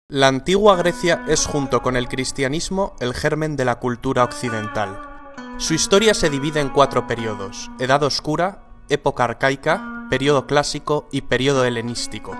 La antigua Grecia es, junto con el cristianismo, el germen de la cultura occidental. Su historia se divide en 4 periodos: Edad Oscura, Época Arcaica, Periodo Clásico y Periodo Helenístico.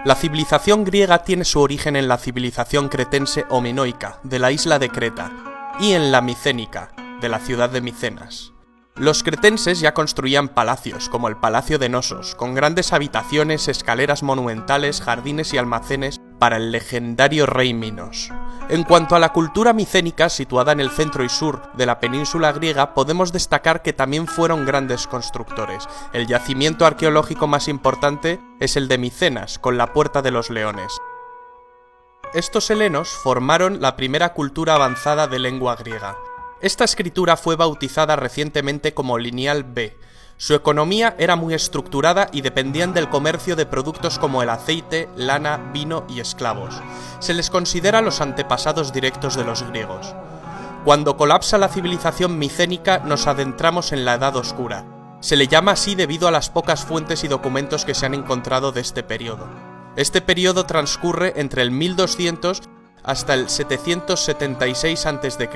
La civilización griega tiene su origen en la civilización cretense o minoica, de la isla de Creta, y en la micénica, de la ciudad de Micenas. Los cretenses ya construían palacios, como el Palacio de Nosos, con grandes habitaciones, escaleras monumentales, jardines y almacenes para el legendario rey Minos. En cuanto a la cultura micénica, situada en el centro y sur de la península griega, podemos destacar que también fueron grandes constructores. El yacimiento arqueológico más importante es el de Micenas, con la Puerta de los Leones. Estos helenos formaron la primera cultura avanzada de lengua griega. Esta escritura fue bautizada recientemente como Lineal B. Su economía era muy estructurada y dependían del comercio de productos como el aceite, lana, vino y esclavos. Se les considera los antepasados directos de los griegos. Cuando colapsa la civilización micénica, nos adentramos en la Edad Oscura. Se le llama así debido a las pocas fuentes y documentos que se han encontrado de este periodo. Este periodo transcurre entre el 1200 hasta el 776 a.C.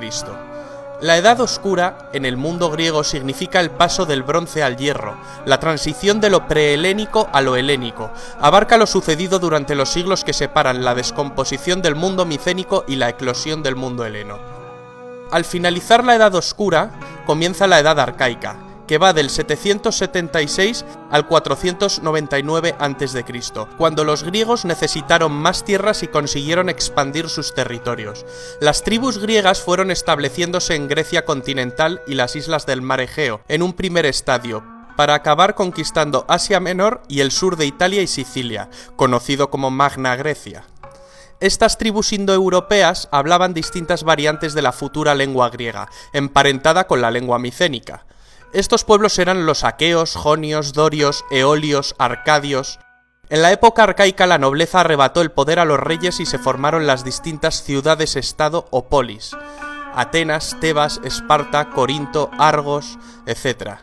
La Edad Oscura, en el mundo griego, significa el paso del bronce al hierro, la transición de lo prehelénico a lo helénico. Abarca lo sucedido durante los siglos que separan la descomposición del mundo micénico y la eclosión del mundo heleno. Al finalizar la Edad Oscura, comienza la Edad Arcaica, que va del 776 al 499 a.C., cuando los griegos necesitaron más tierras y consiguieron expandir sus territorios. Las tribus griegas fueron estableciéndose en Grecia continental y las islas del mar Egeo, en un primer estadio, para acabar conquistando Asia Menor y el sur de Italia y Sicilia, conocido como Magna Grecia. Estas tribus indoeuropeas hablaban distintas variantes de la futura lengua griega, emparentada con la lengua micénica. Estos pueblos eran los aqueos, jonios, dorios, eolios, arcadios. En la época arcaica la nobleza arrebató el poder a los reyes y se formaron las distintas ciudades-estado o polis: Atenas, Tebas, Esparta, Corinto, Argos, etc.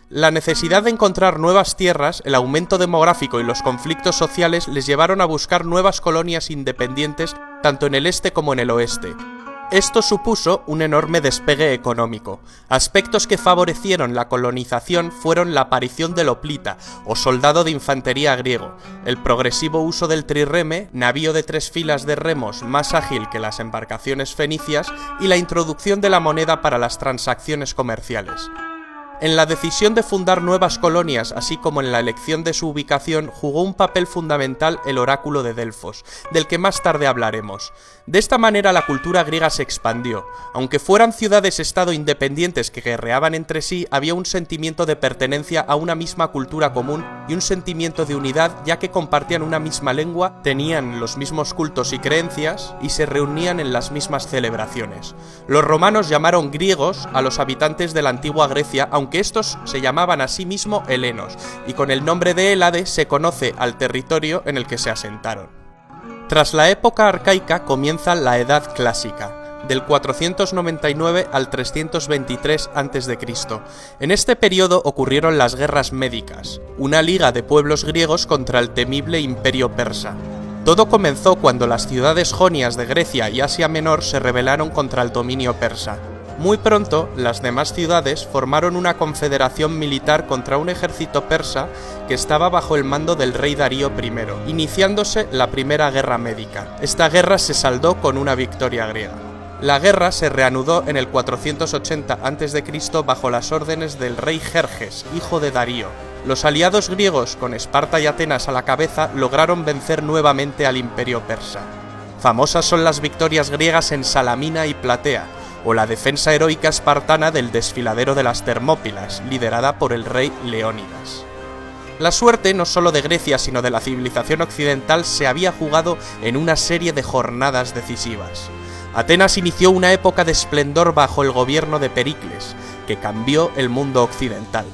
La necesidad de encontrar nuevas tierras, el aumento demográfico y los conflictos sociales les llevaron a buscar nuevas colonias independientes tanto en el este como en el oeste. Esto supuso un enorme despegue económico. Aspectos que favorecieron la colonización fueron la aparición del hoplita, o soldado de infantería griego, el progresivo uso del trireme, navío de 3 filas de remos más ágil que las embarcaciones fenicias, y la introducción de la moneda para las transacciones comerciales. En la decisión de fundar nuevas colonias, así como en la elección de su ubicación, jugó un papel fundamental el oráculo de Delfos, del que más tarde hablaremos. De esta manera la cultura griega se expandió. Aunque fueran ciudades-estado independientes que guerreaban entre sí, había un sentimiento de pertenencia a una misma cultura común y un sentimiento de unidad, ya que compartían una misma lengua, tenían los mismos cultos y creencias y se reunían en las mismas celebraciones. Los romanos llamaron griegos a los habitantes de la antigua Grecia, aunque estos se llamaban a sí mismos helenos, y con el nombre de Hélade se conoce al territorio en el que se asentaron. Tras la época arcaica comienza la Edad Clásica, del 499 al 323 a.C. En este periodo ocurrieron las guerras médicas, una liga de pueblos griegos contra el temible imperio persa. Todo comenzó cuando las ciudades jonias de Grecia y Asia Menor se rebelaron contra el dominio persa. Muy pronto, las demás ciudades formaron una confederación militar contra un ejército persa que estaba bajo el mando del rey Darío I, iniciándose la Primera Guerra Médica. Esta guerra se saldó con una victoria griega. La guerra se reanudó en el 480 a.C. bajo las órdenes del rey Jerjes, hijo de Darío. Los aliados griegos, con Esparta y Atenas a la cabeza, lograron vencer nuevamente al imperio persa. Famosas son las victorias griegas en Salamina y Platea, o la defensa heroica espartana del desfiladero de las Termópilas, liderada por el rey Leónidas. La suerte, no solo de Grecia, sino de la civilización occidental, se había jugado en una serie de jornadas decisivas. Atenas inició una época de esplendor bajo el gobierno de Pericles, que cambió el mundo occidental.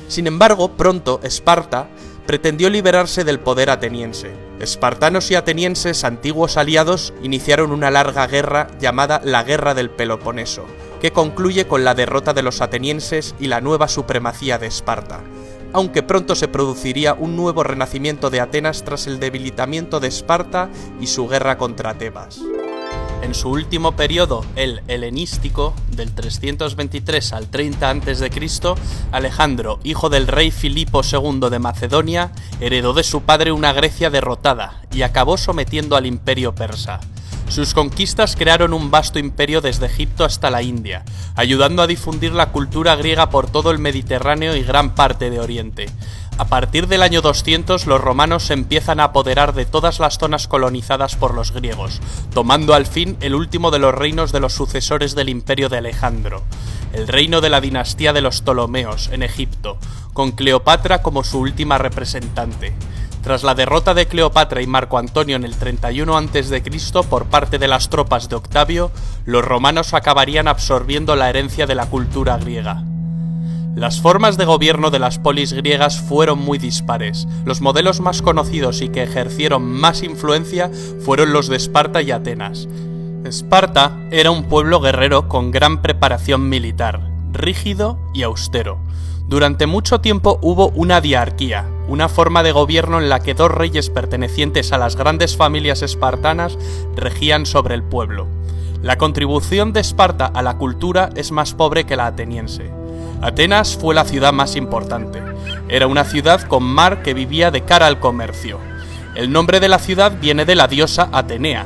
Sin embargo, pronto Esparta pretendió liberarse del poder ateniense. Espartanos y atenienses, antiguos aliados, iniciaron una larga guerra llamada la Guerra del Peloponeso, que concluye con la derrota de los atenienses y la nueva supremacía de Esparta. aunque pronto se produciría un nuevo renacimiento de Atenas tras el debilitamiento de Esparta y su guerra contra Tebas. En su último periodo, el helenístico, del 323 al 30 a.C., Alejandro, hijo del rey Filipo II de Macedonia, heredó de su padre una Grecia derrotada y acabó sometiendo al imperio persa. Sus conquistas crearon un vasto imperio desde Egipto hasta la India, ayudando a difundir la cultura griega por todo el Mediterráneo y gran parte de Oriente. A partir del año 200, los romanos se empiezan a apoderar de todas las zonas colonizadas por los griegos, tomando al fin el último de los reinos de los sucesores del imperio de Alejandro, el reino de la dinastía de los Ptolomeos, en Egipto, con Cleopatra como su última representante. Tras la derrota de Cleopatra y Marco Antonio en el 31 a.C. por parte de las tropas de Octavio, los romanos acabarían absorbiendo la herencia de la cultura griega. Las formas de gobierno de las polis griegas fueron muy dispares. Los modelos más conocidos y que ejercieron más influencia fueron los de Esparta y Atenas. Esparta era un pueblo guerrero con gran preparación militar, rígido y austero. Durante mucho tiempo hubo una diarquía, una forma de gobierno en la que dos reyes pertenecientes a las grandes familias espartanas regían sobre el pueblo. La contribución de Esparta a la cultura es más pobre que la ateniense. Atenas fue la ciudad más importante. Era una ciudad con mar que vivía de cara al comercio. El nombre de la ciudad viene de la diosa Atenea.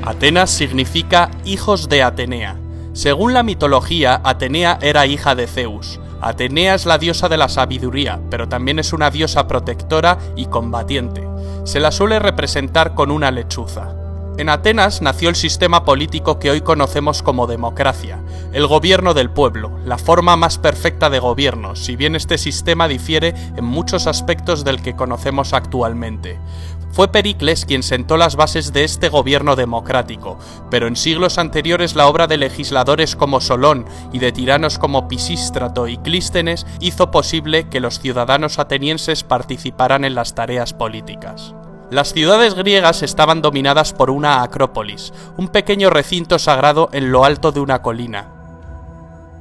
Atenas significa hijos de Atenea. Según la mitología, Atenea era hija de Zeus. Atenea es la diosa de la sabiduría, pero también es una diosa protectora y combatiente. Se la suele representar con una lechuza. En Atenas nació el sistema político que hoy conocemos como democracia, el gobierno del pueblo, la forma más perfecta de gobierno, si bien este sistema difiere en muchos aspectos del que conocemos actualmente. Fue Pericles quien sentó las bases de este gobierno democrático, pero en siglos anteriores la obra de legisladores como Solón y de tiranos como Pisístrato y Clístenes hizo posible que los ciudadanos atenienses participaran en las tareas políticas. Las ciudades griegas estaban dominadas por una acrópolis, un pequeño recinto sagrado en lo alto de una colina.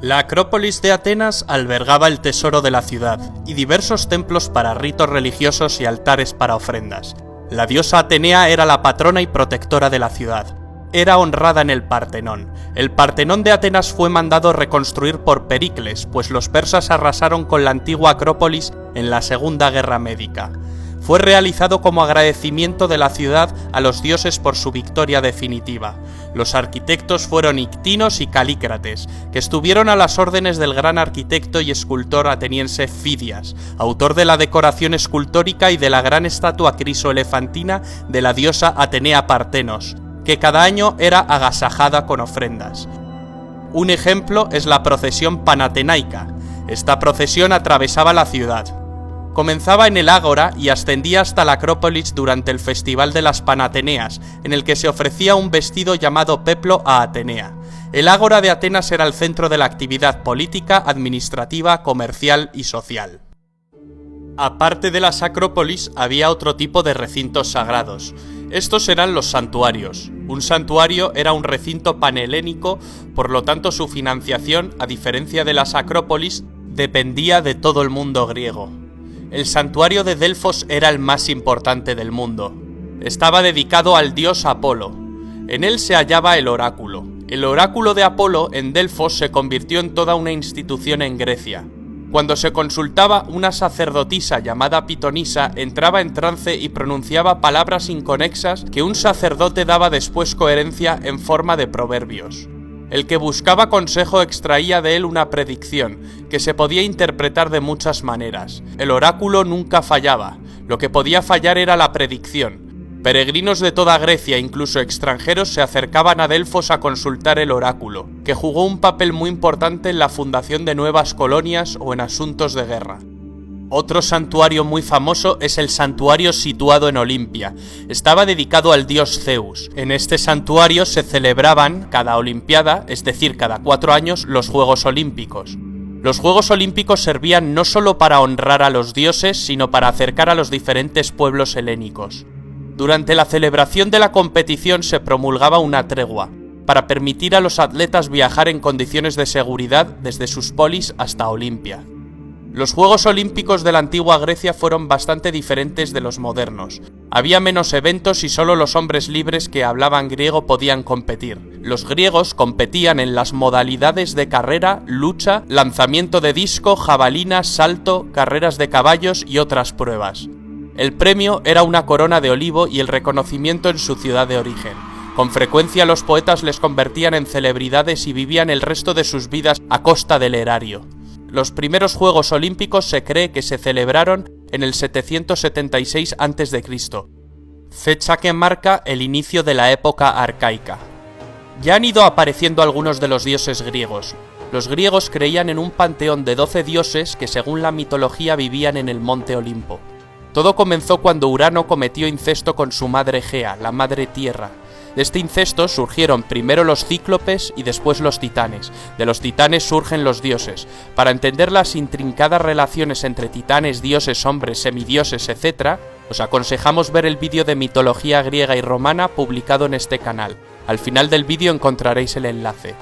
La Acrópolis de Atenas albergaba el tesoro de la ciudad y diversos templos para ritos religiosos y altares para ofrendas. La diosa Atenea era la patrona y protectora de la ciudad. Era honrada en el Partenón. El Partenón de Atenas fue mandado reconstruir por Pericles, pues los persas arrasaron con la antigua Acrópolis en la Segunda Guerra Médica. Fue realizado como agradecimiento de la ciudad a los dioses por su victoria definitiva. Los arquitectos fueron Ictinos y Calícrates, que estuvieron a las órdenes del gran arquitecto y escultor ateniense Fidias, autor de la decoración escultórica y de la gran estatua crisoelefantina de la diosa Atenea Partenos, que cada año era agasajada con ofrendas. Un ejemplo es la procesión panatenaica. Esta procesión atravesaba la ciudad. Comenzaba en el Ágora y ascendía hasta la Acrópolis durante el Festival de las Panateneas, en el que se ofrecía un vestido llamado peplo a Atenea. El Ágora de Atenas era el centro de la actividad política, administrativa, comercial y social. Aparte de las Acrópolis, había otro tipo de recintos sagrados. Estos eran los santuarios. Un santuario era un recinto panhelénico, por lo tanto su financiación, a diferencia de las Acrópolis, dependía de todo el mundo griego. El santuario de Delfos era el más importante del mundo. Estaba dedicado al dios Apolo. En él se hallaba el oráculo. El oráculo de Apolo en Delfos se convirtió en toda una institución en Grecia. Cuando se consultaba, una sacerdotisa llamada Pitonisa entraba en trance y pronunciaba palabras inconexas que un sacerdote daba después coherencia en forma de proverbios. El que buscaba consejo extraía de él una predicción, que se podía interpretar de muchas maneras. El oráculo nunca fallaba, lo que podía fallar era la predicción. Peregrinos de toda Grecia, incluso extranjeros, se acercaban a Delfos a consultar el oráculo, que jugó un papel muy importante en la fundación de nuevas colonias o en asuntos de guerra. Otro santuario muy famoso es el santuario situado en Olimpia. Estaba dedicado al dios Zeus. En este santuario se celebraban cada olimpiada, es decir, cada 4 años, los Juegos Olímpicos. Los Juegos Olímpicos servían no solo para honrar a los dioses, sino para acercar a los diferentes pueblos helénicos. Durante la celebración de la competición se promulgaba una tregua, para permitir a los atletas viajar en condiciones de seguridad desde sus polis hasta Olimpia. Los Juegos Olímpicos de la antigua Grecia fueron bastante diferentes de los modernos. Había menos eventos y solo los hombres libres que hablaban griego podían competir. Los griegos competían en las modalidades de carrera, lucha, lanzamiento de disco, jabalina, salto, carreras de caballos y otras pruebas. El premio era una corona de olivo y el reconocimiento en su ciudad de origen. Con frecuencia los poetas les convertían en celebridades y vivían el resto de sus vidas a costa del erario. Los primeros Juegos Olímpicos se cree que se celebraron en el 776 a.C., fecha que marca el inicio de la época arcaica. Ya han ido apareciendo algunos de los dioses griegos. Los griegos creían en un panteón de 12 dioses que según la mitología vivían en el monte Olimpo. Todo comenzó cuando Urano cometió incesto con su madre Gea, la madre tierra. De este incesto surgieron primero los cíclopes y después los titanes. De los titanes surgen los dioses. Para entender las intrincadas relaciones entre titanes, dioses, hombres, semidioses, etc., os aconsejamos ver el vídeo de mitología griega y romana publicado en este canal. Al final del vídeo encontraréis el enlace.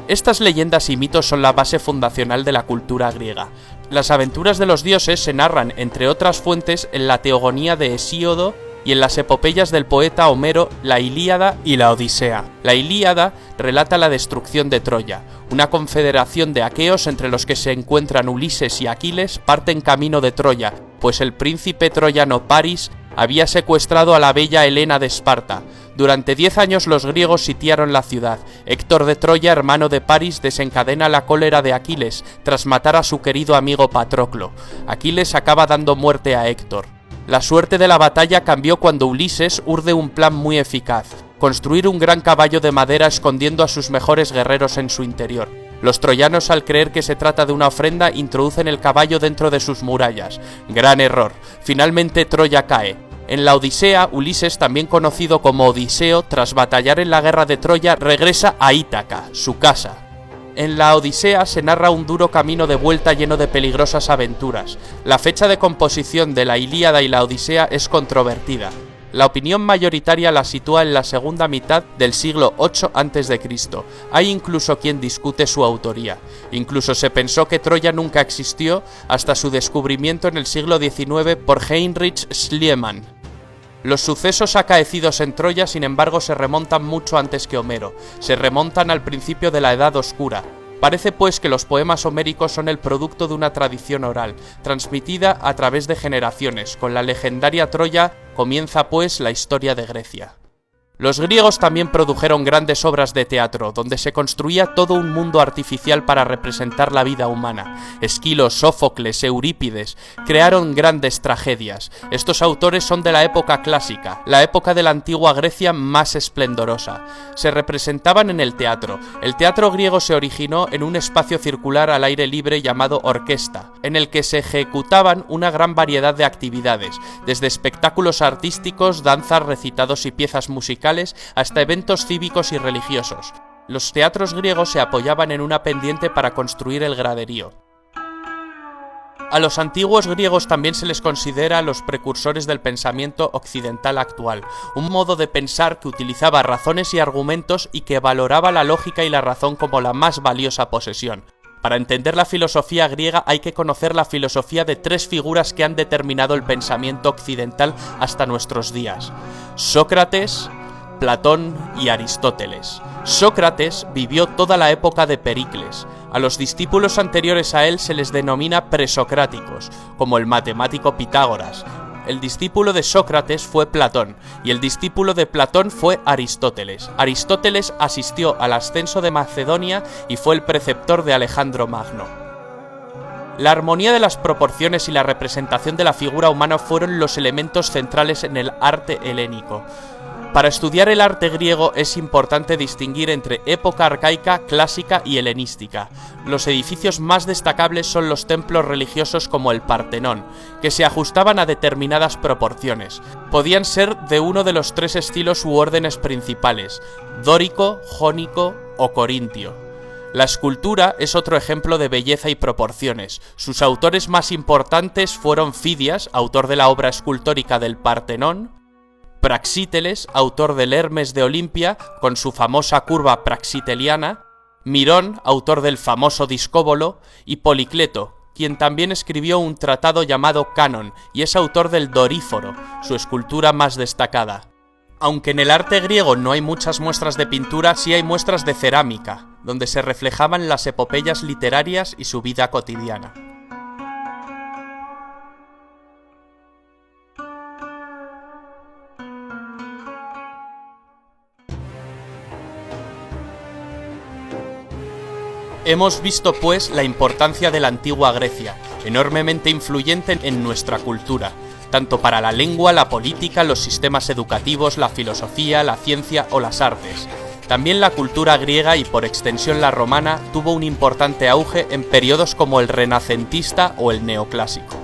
Estas leyendas y mitos son la base fundacional de la cultura griega. Las aventuras de los dioses se narran, entre otras fuentes, en la Teogonía de Hesíodo y en las epopeyas del poeta Homero, la Ilíada y la Odisea. La Ilíada relata la destrucción de Troya. Una confederación de aqueos entre los que se encuentran Ulises y Aquiles parten camino de Troya, pues el príncipe troyano Paris había secuestrado a la bella Helena de Esparta. Durante 10 años los griegos sitiaron la ciudad. Héctor de Troya, hermano de Paris, desencadena la cólera de Aquiles tras matar a su querido amigo Patroclo. Aquiles acaba dando muerte a Héctor. La suerte de la batalla cambió cuando Ulises urde un plan muy eficaz: construir un gran caballo de madera escondiendo a sus mejores guerreros en su interior. Los troyanos, al creer que se trata de una ofrenda, introducen el caballo dentro de sus murallas. Gran error. Finalmente Troya cae. En la Odisea, Ulises, también conocido como Odiseo, tras batallar en la guerra de Troya, regresa a Ítaca, su casa. En la Odisea se narra un duro camino de vuelta lleno de peligrosas aventuras. La fecha de composición de la Ilíada y la Odisea es controvertida. La opinión mayoritaria la sitúa en la segunda mitad del siglo VIII a.C. Hay incluso quien discute su autoría. Incluso se pensó que Troya nunca existió hasta su descubrimiento en el siglo XIX por Heinrich Schliemann. Los sucesos acaecidos en Troya, sin embargo, se remontan mucho antes que Homero. Se remontan al principio de la Edad Oscura. Parece pues que los poemas homéricos son el producto de una tradición oral, transmitida a través de generaciones. Con la legendaria Troya comienza pues la historia de Grecia. Los griegos también produjeron grandes obras de teatro, donde se construía todo un mundo artificial para representar la vida humana. Esquilo, Sófocles, Eurípides crearon grandes tragedias. Estos autores son de la época clásica, la época de la antigua Grecia más esplendorosa. Se representaban en el teatro. El teatro griego se originó en un espacio circular al aire libre llamado orquesta, en el que se ejecutaban una gran variedad de actividades, desde espectáculos artísticos, danzas, recitados y piezas musicales, hasta eventos cívicos y religiosos. Los teatros griegos se apoyaban en una pendiente para construir el graderío. A los antiguos griegos también se les considera los precursores del pensamiento occidental actual, un modo de pensar que utilizaba razones y argumentos y que valoraba la lógica y la razón como la más valiosa posesión. Para entender la filosofía griega hay que conocer la filosofía de 3 figuras que han determinado el pensamiento occidental hasta nuestros días: Sócrates, Platón y Aristóteles. Sócrates vivió toda la época de Pericles. A los discípulos anteriores a él se les denomina presocráticos, como el matemático Pitágoras. El discípulo de Sócrates fue Platón, y el discípulo de Platón fue Aristóteles. Aristóteles asistió al ascenso de Macedonia y fue el preceptor de Alejandro Magno. La armonía de las proporciones y la representación de la figura humana fueron los elementos centrales en el arte helénico. Para estudiar el arte griego es importante distinguir entre época arcaica, clásica y helenística. Los edificios más destacables son los templos religiosos como el Partenón, que se ajustaban a determinadas proporciones. Podían ser de uno de los 3 estilos u órdenes principales: dórico, jónico o corintio. La escultura es otro ejemplo de belleza y proporciones. Sus autores más importantes fueron Fidias, autor de la obra escultórica del Partenón; Praxíteles, autor del Hermes de Olimpia, con su famosa curva praxiteliana; Mirón, autor del famoso discóbolo; y Policleto, quien también escribió un tratado llamado Canon y es autor del Doríforo, su escultura más destacada. Aunque en el arte griego no hay muchas muestras de pintura, sí hay muestras de cerámica, donde se reflejaban las epopeyas literarias y su vida cotidiana. Hemos visto, pues, la importancia de la antigua Grecia, enormemente influyente en nuestra cultura, tanto para la lengua, la política, los sistemas educativos, la filosofía, la ciencia o las artes. También la cultura griega y por extensión la romana tuvo un importante auge en periodos como el renacentista o el neoclásico.